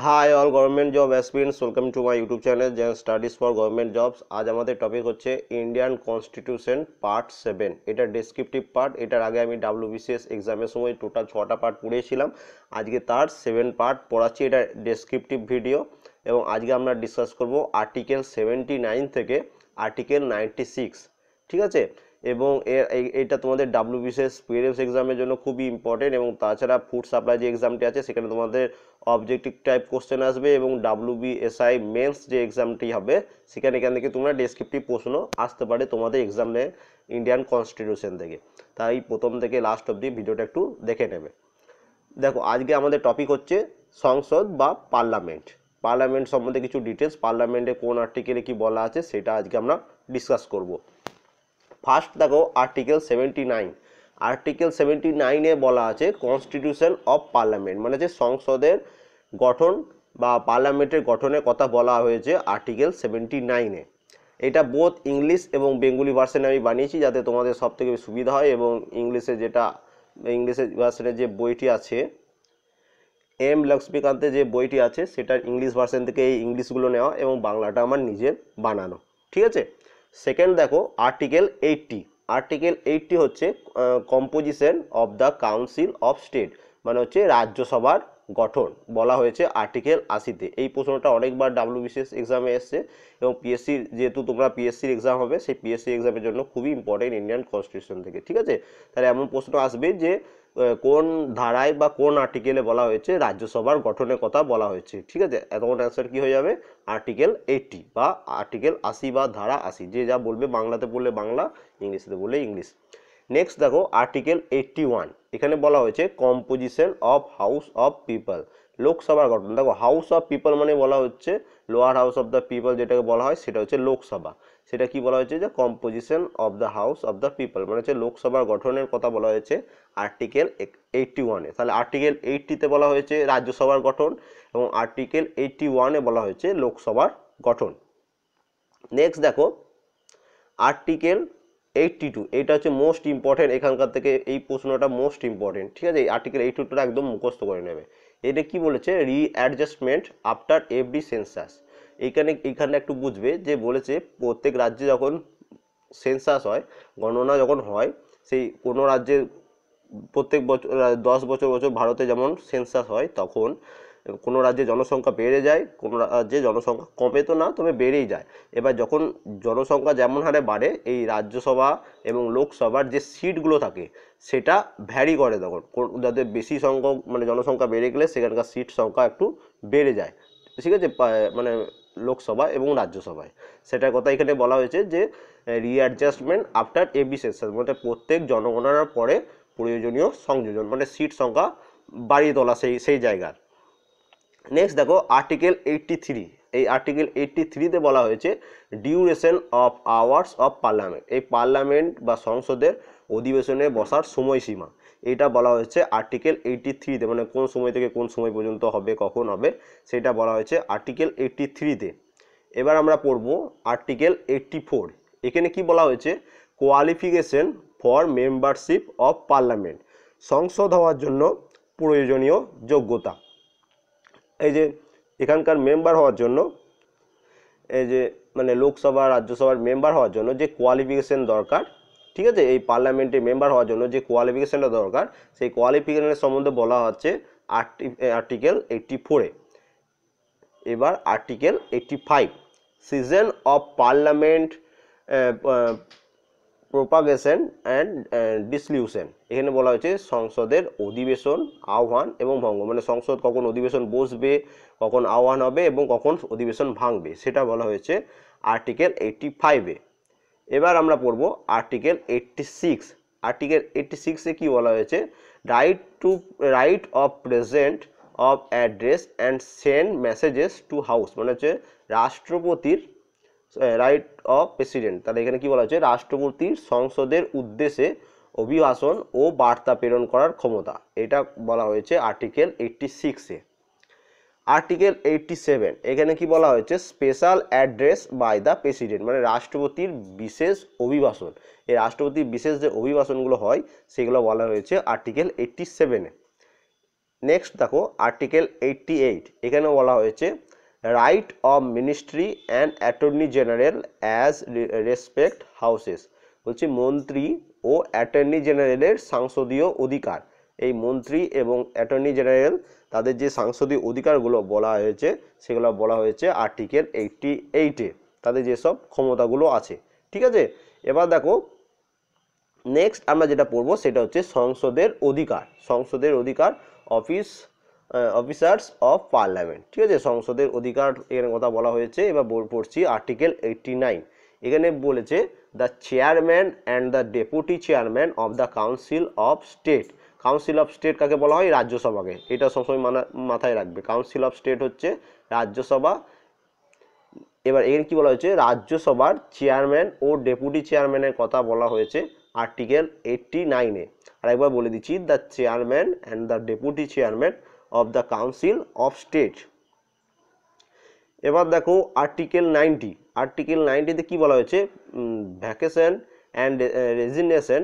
High all government job aspirants, welcome to my YouTube channel Gen Studies for government jobs. আজ আমাদের topic হচ্ছে Indian constitution part 7। এটা descriptive part. এটার আগে আমি WBCS এক্সামের সময় টোটাল 6টা পার্ট পড়িয়েছিলাম। আজকে তার 7 পার্ট পড়াচ্ছি। এটা ডেসক্রিপটিভ ভিডিও এবং আজকে আমরা ডিসকাস করব আর্টিকেল 79 থেকে আর্টিকেল 96। ঠিক আছে, এবং এটা তোমাদের WBCS প্রিলিমস এক্সামের জন্য খুবই ইম্পর্টেন্ট। এবং তাছাড়া ফুড সাপ্লাই যে এক্সামটি আছে সেখানে তোমাদের অবজেক্টিভ টাইপ কোশ্চেন আসবে, এবং WBSI মেন্স যে এক্সামটি হবে সেখানে এখান থেকে তোমরা ডেসক্রিপটিভ প্রশ্ন আসতে পারে তোমাদের এক্সামে ইন্ডিয়ান কনস্টিটিউশন থেকে। তাই প্রথম থেকে লাস্ট অবধি ভিডিওটা একটু দেখে নেবে। দেখো, আজকে আমাদের টপিক হচ্ছে সংসদ বা পার্লামেন্ট। পার্লামেন্ট সম্বন্ধে কিছু ডিটেলস, পার্লামেন্টে কোন আর্টিকেলে কি বলা আছে সেটা আজকে আমরা ডিসকাস করব। ফার্স্ট দেখো আর্টিকেল 79। আর্টিকেল 79-এ বলা আছে কনস্টিটিউশন অফ পার্লামেন্ট, মানে যে সংসদের গঠন বা পার্লামেন্টের গঠনের কথা বলা হয়েছে আর্টিকেল 79-এ। এটা বোথ ইংলিশ এবং বেঙ্গলি ভার্সনে আমি বানিয়েছি যাতে তোমাদের সব থেকে সুবিধা হয়। এবং ইংলিশে ভার্সনের যে বইটি আছে, এম লক্ষ্মীকান্তের যে বইটি আছে সেটার ইংলিশ ভার্সন থেকে এই ইংলিশগুলো নেওয়া এবং বাংলাটা আমার নিজের বানানো। ঠিক আছে। সেকেন্ড দেখো আর্টিকেল 80। আর্টিকেল 80 হচ্ছে composition of the council of state, মানে হচ্ছে রাজ্যসভার গঠন বলা হয়েছে আর্টিকেল 80-তে। এই প্রশ্নটা অনেকবার WBCS এক্সামে এসছে এবং পিএসসির, যেহেতু তোমরা পিএসসির এক্সাম হবে, সেই পিএসসি এক্সামের জন্য খুবই ইম্পর্টেন্ট ইন্ডিয়ান কনস্টিটিউশন থেকে। ঠিক আছে, তাহলে এমন প্রশ্ন আসবে যে কোন ধারায় বা কোন আর্টিকেলে বলা হয়েছে রাজ্যসভার গঠনের কথা বলা হয়েছে। ঠিক আছে, তখন অ্যান্সার কি হয়ে যাবে? আর্টিকেল 80 বা আর্টিকেল 80 বা ধারা 80, যে যা বলবে, বাংলাতে বললে বাংলা, ইংলিশে বললে ইংলিশ। নেক্সট দেখো আর্টিকেল 81। এখানে বলা হয়েছে composition of house of people, লোকসভার গঠন। দেখো, হাউস অফ পিপল মানে বলা হচ্ছে lower house of the people, যেটাকে বলা হয় সেটা হচ্ছে লোকসভা। সেটা কি বলা হয়েছে যে composition of the house of the people, মানে হচ্ছে লোকসভার গঠনের কথা বলা হয়েছে আর্টিকেল 81-এ। তাহলে আর্টিকেল 80-তে বলা হয়েছে রাজ্যসভার গঠন এবং আর্টিকেল 81-এ বলা হয়েছে লোকসভার গঠন। নেক্সট দেখো আর্টিকেল 82। এটা হচ্ছে মোস্ট ইম্পর্টেন্ট, এখানকার থেকে এই প্রশ্নটা মোস্ট ইম্পর্টেন্ট। ঠিক আছে, এই আর্টিকেল 82টা একদম মুখস্থ করে নেবে। এটা কি বলেছে? রিঅ্যাডজাস্টমেন্ট আফটার এভরি সেন্সাস। এইখানে একটু বুঝবে যে বলেছে প্রত্যেক রাজ্যে যখন সেন্সাস হয়, গণনা যখন হয়, সেই কোনো রাজ্যে প্রত্যেক বছর 10 বছর ভারতে যেমন সেন্সাস হয়, তখন কোনো রাজ্যে জনসংখ্যা বেড়ে যায়, কোনো রাজ্যে জনসংখ্যা কমে তো না, তবে বেড়েই যায়। এবার যখন জনসংখ্যা যেমন হারে বাড়ে, এই রাজ্যসভা এবং লোকসভার যে সিটগুলো থাকে সেটা ভ্যারি করে। তখন যাদের বেশি সংখ্যক মানে জনসংখ্যা বেড়ে গেলে সেখানকার সিট সংখ্যা একটু বেড়ে যায়। ঠিক আছে, মানে লোকসভা এবং রাজ্যসভায় সেটার কথা এখানে বলা হয়েছে যে রিঅ্যাডজাস্টমেন্ট আফটার এভরি সেন্সাস, মানে প্রত্যেক জনগণনার পরে প্রয়োজনীয় সংযোজন, মানে সিট সংখ্যা বাড়িয়ে তোলা সেই জায়গার। নেক্সট দেখো আর্টিকেল 83। এই আর্টিকেল 83-তে বলা হয়েছে duration of hours of parliament, এই পার্লামেন্ট বা সংসদের অধিবেশনে বসার সময়সীমা, এটা বলা হয়েছে আর্টিকেল 83-তে, মানে কোন সময় থেকে কোন সময় পর্যন্ত হবে, কখন হবে, সেটা বলা হয়েছে আর্টিকেল 83-তে। এবার আমরা পড়ব আর্টিকেল 84। এখানে কি বলা হয়েছে? Qualification for membership of parliament, সংসদ হওয়ার জন্য প্রয়োজনীয় যোগ্যতা। এই যে এখানকার মেম্বার হওয়ার জন্য, এই যে মানে লোকসভা রাজ্যসভার মেম্বার হওয়ার জন্য যে কোয়ালিফিকেশন দরকার, ঠিক আছে, এই পার্লামেন্টে মেম্বার হওয়ার জন্য যে কোয়ালিফিকেশনটা দরকার, সেই কোয়ালিফিকেশনের সম্বন্ধে বলা হচ্ছে আর্টিকেল 84-এ। এবার article 85, season of parliament propagation and dissolution. এখানে বলা হয়েছে সংসদের অধিবেশন, আহ্বান এবং ভঙ্গ, মানে সংসদ কখন অধিবেশন বসবে, কখন আহ্বান হবে এবং কখন অধিবেশন ভাঙবে, সেটা বলা হয়েছে আর্টিকেল 85-এ। এবার আমরা পড়ব আর্টিকেল 86। আর্টিকেল 86-এ কি বলা হয়েছে? Right of present of address and send messages to house, মানে হচ্ছে রাষ্ট্রপতির রাইট অফ প্রেসিডেন্ট। তাহলে এখানে কি বলা হচ্ছে? রাষ্ট্রপতির সংসদের উদ্দেশ্যে অভিভাষণ ও বার্তা প্রেরণ করার ক্ষমতা, এটা বলা হয়েছে আর্টিকেল 86-এ। আর্টিকেল 87, এখানে কি বলা হয়েছে? Special address by the president, মানে রাষ্ট্রপতির বিশেষ অভিভাষণ। এই রাষ্ট্রপতির বিশেষ যে অভিভাষণগুলো হয় সেগুলো বলা হয়েছে আর্টিকেল 87-এ। নেক্সট দেখো আর্টিকেল 88, এখানে বলা হয়েছে right of ministry and attorney general as respect houses, বলছে মন্ত্রী ও অ্যাটর্নি জেনারেলের সাংসদীয় অধিকার। এই মন্ত্রী এবং অ্যাটর্নি জেনারেল তাদের যে সাংসদীয় অধিকারগুলো বলা হয়েছে সেগুলো বলা হয়েছে আর্টিকেল 88-এ, তাদের যেসব ক্ষমতাগুলো আছে। ঠিক আছে, এবার দেখো নেক্সট আমরা যেটা পড়বো সেটা হচ্ছে সংসদের অধিকার। সংসদের অধিকার, অফিসার্স অফ পার্লামেন্ট। ঠিক আছে, সংসদের অধিকার এখানে কথা বলা হয়েছে। এবার পড়ছি আর্টিকেল 89, এখানে বলেছে the chairman and the deputy chairman of the council of state. Council of state কাকে বলা হয়? রাজ্যসভাকে। এটা সবসময় মাথায় রাখবে, কাউন্সিল অফ স্টেট হচ্ছে রাজ্যসভা। এবার এখানে কি বলা হয়েছে? রাজ্যসভার চেয়ারম্যান ও ডেপুটি চেয়ারম্যানের কথা বলা হয়েছে আর্টিকেল 89-এ। আর একবার বলে দিচ্ছি, the chairman and the deputy chairman of the council of state. এবার দেখো আর্টিকেল 90, আর্টিকেল 90-তে কি বলা হয়েছে? Vacation and resignation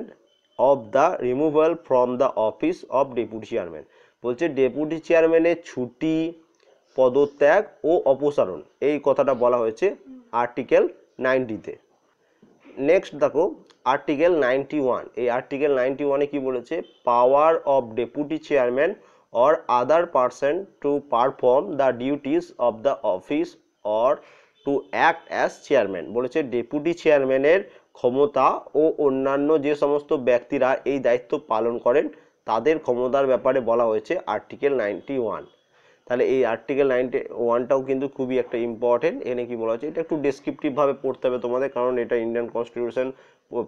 of the removal from the office of deputy chairman. বলছে ডেপুটি চেয়ারম্যানের ছুটি, পদত্যাগ ও অপসারণ, এই কথাটা বলা হয়েছে আর্টিকেল 90-তে। নেক্সট দেখো আর্টিকেল 91, এই আর্টিকেল 91-এ কি বলেছে? Power of deputy chairman or other person to perform the duties of the office or to act as chairman। বলেছে ডেপুটি চেয়ারম্যানের ক্ষমতা ও অন্যান্য যে সমস্ত ব্যক্তিরা এই দায়িত্ব পালন করেন তাদের ক্ষমতার ব্যাপারে বলা হয়েছে আর্টিকেল 91। তাহলে এই আর্টিকেল 91টাও কিন্তু খুবই একটা ইম্পর্টেন্ট। এখানে কি বলা হচ্ছে, এটা একটু ডেসক্রিপটিভভাবে পড়তে হবে তোমাদের, কারণ এটা ইন্ডিয়ান কনস্টিটিউশন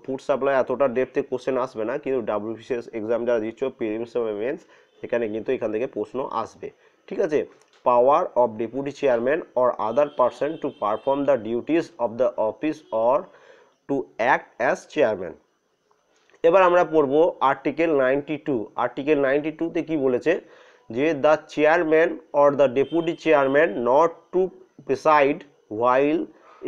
ফুড সাপ্লাই এতটা ডেপথে কোশ্চেন আসবে না, কিন্তু ডাব্লিউবিসিএস এক্সাম যারা দিচ্ছ প্রিলিমস এবং মেন্স এখানে কিন্তু এখান থেকে প্রশ্ন আসবে। ঠিক আছে, power of deputy chairman or other person to perform the duties of the office or to act as chairman. এবার আমরা পড়বো আর্টিকেল 92। আর্টিকেল 92-তে কি বলেছে? যে the chairman or the deputy chairman not to preside while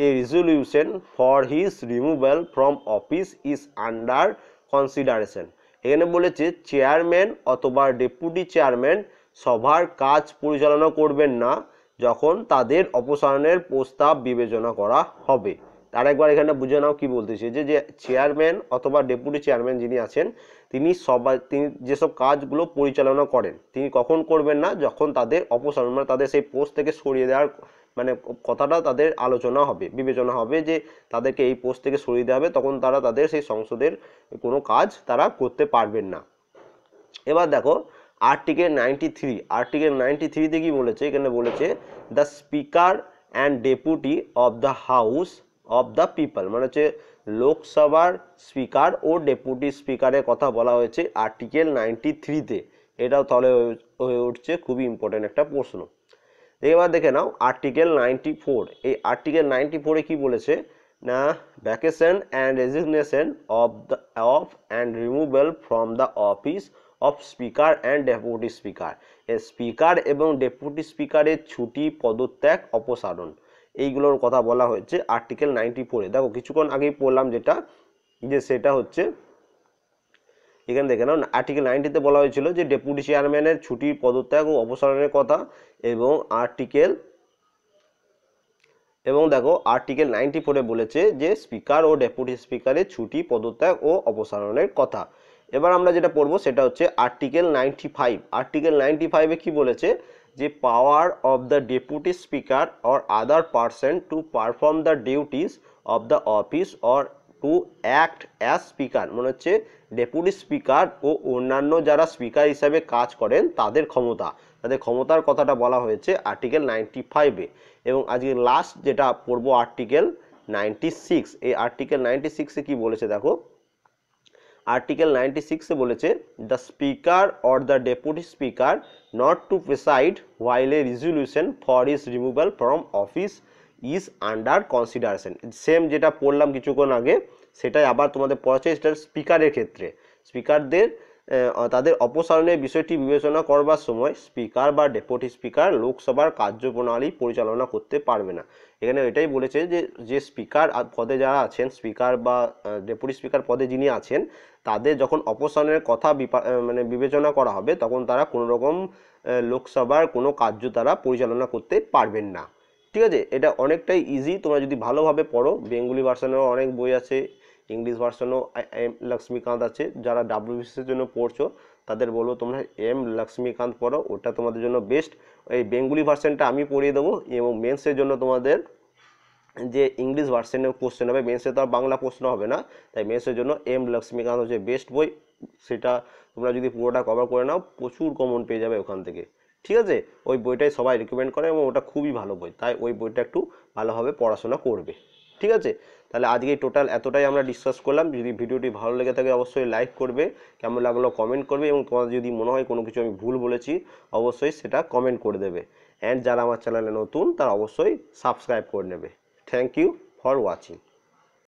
a resolution for his removal from office is under consideration। এখানে বলেছে chairman অথবা deputy chairman সভার কাজ পরিচালনা করবেন না যখন তাদের অপসারণের প্রস্তাব বিবেচনা করা হবে। আরেকবার এখানে বুঝে নাও কি বলতেছে, যে চেয়ারম্যান অথবা ডেপুটি চেয়ারম্যান যিনি আছেন তিনি যেসব কাজগুলো পরিচালনা করেন তিনি কখন করবেন না? যখন তাদের অপসারণ, মানে তাদের সেই পোস্ট থেকে সরিয়ে দেওয়ার মানে কথাটা তাদের আলোচনা হবে, বিবেচনা হবে যে তাদেরকে এই পোস্ট থেকে সরিয়ে দেওয়া হবে, তখন তারা তাদের সেই সংসদের কোনো কাজ তারা করতে পারবেন না। এবার দেখো আর্টিকেল 93। আর্টিকেল 93-তে কি বলেছে? এখানে বলেছে the speaker and deputy of the house of the people, মানে হচ্ছে লোকসভার স্পিকার ও ডেপুটি স্পিকারের কথা বলা হয়েছে আর্টিকেল 93-তে। এটাও তাহলে হয়ে উঠছে খুবই ইম্পর্টেন্ট একটা প্রশ্ন। এবার দেখে নাও আর্টিকেল 94। এই আর্টিকেল 94-এ কি বলেছে না? Vacation and resignation of and removal from the office of speaker and deputy speaker. Speaker এবং ডেপুটি স্পিকারের ছুটি, পদত্যাগ, অপসারণ, এইগুলোর কথা বলা হয়েছে আর্টিকেল 94-এ। দেখো কিছুক্ষণ আগেই পড়লাম যেটা, যে সেটা হচ্ছে এখানে দেখে নাও আর্টিকেল 90-তে বলা হয়েছিল যে ডেপুটি চেয়ারম্যানের ছুটি, পদত্যাগ ও অপসারণের কথা, এবং দেখো আর্টিকেল 94-এ বলেছে যে স্পিকার ও ডেপুটি স্পিকারের ছুটি, পদত্যাগ ও অপসারণের কথা। এবার আমরা যেটা পড়বো সেটা হচ্ছে আর্টিকেল 95। আর্টিকেল 95-এ কি বলেছে? যে power of the deputy speaker or other person to perform the duties of the office or to act as speaker, মনে হচ্ছে ডেপুটি স্পিকার ও অন্যান্য যারা স্পিকার হিসাবে কাজ করেন তাদের ক্ষমতার কথাটা বলা হয়েছে আর্টিকেল 95-এ। এবং আজকে লাস্ট যেটা পড়বো আর্টিকেল 96। এই আর্টিকেল 96-এ কি বলেছে দেখো, আর্টিকেল 96-এ বলেছে the speaker or the deputy speaker not to preside while a resolution for his removal from office is under consideration। Same যেটা পড়লাম কিছুক্ষণ আগে সেটাই আবার তোমাদের পড়াচ্ছে। এটা স্পিকারের ক্ষেত্রে স্পিকারদের তাদের অপসারণের বিষয়টি বিবেচনা করবার সময় স্পিকার বা ডেপুটি স্পিকার লোকসভার কার্যপ্রণালী পরিচালনা করতে পারবে না। এখানে এটাই বলেছে যে স্পিকার পদে যারা আছেন, স্পিকার বা ডেপুটি স্পিকার পদে যিনি আছেন, তাদের যখন অপসারণের কথা মানে বিবেচনা করা হবে তখন তারা কোনো রকম লোকসভার কোনো কার্য তারা পরিচালনা করতে পারবেন না। ঠিক আছে, এটা অনেকটাই ইজি, তোমরা যদি ভালোভাবে পড়ো। বেঙ্গলি ভার্সানেরও অনেক বই আছে, ইংলিশ ভার্সানও এম লক্ষ্মীকান্ত আছে। যারা ডাব্লিউবিসিএসের জন্য পড়ছো তাদের বলবো তোমরা এম লক্ষ্মীকান্ত পড়ো, ওটা তোমাদের জন্য বেস্ট। এই বেঙ্গলি ভার্সানটা আমি পড়িয়ে দেবো, এবং মেন্সের জন্য তোমাদের যে ইংলিশ ভার্সনের কোশ্চেন হবে, মেন্সে তো আর বাংলা প্রশ্ন হবে না, তাই মেন্সের জন্য এম লক্ষ্মীকান্ত হচ্ছে বেস্ট বই। সেটা তোমরা যদি পুরোটা কভার করে নাও প্রচুর কমন পেয়ে যাবে ওখান থেকে। ঠিক আছে, ওই বইটাই সবাই রিকমেন্ড করে এবং ওটা খুবই ভালো বই, তাই ওই বইটা একটু ভালোভাবে পড়াশোনা করবে। ঠিক আছে, তাহলে আজকে টোটাল এতটাই আমরা ডিসকাস করলাম। যদি ভিডিওটি ভালো লেগে থাকে অবশ্যই লাইক করবে, কেমন লাগলো কমেন্ট করবে, এবং তোমাদের যদি মনে হয় কোনো কিছু আমি ভুল বলেছি অবশ্যই সেটা কমেন্ট করে দেবে। অ্যান্ড যারা আমার চ্যানেলে নতুন তারা অবশ্যই সাবস্ক্রাইব করে নেবে। Thank you for watching.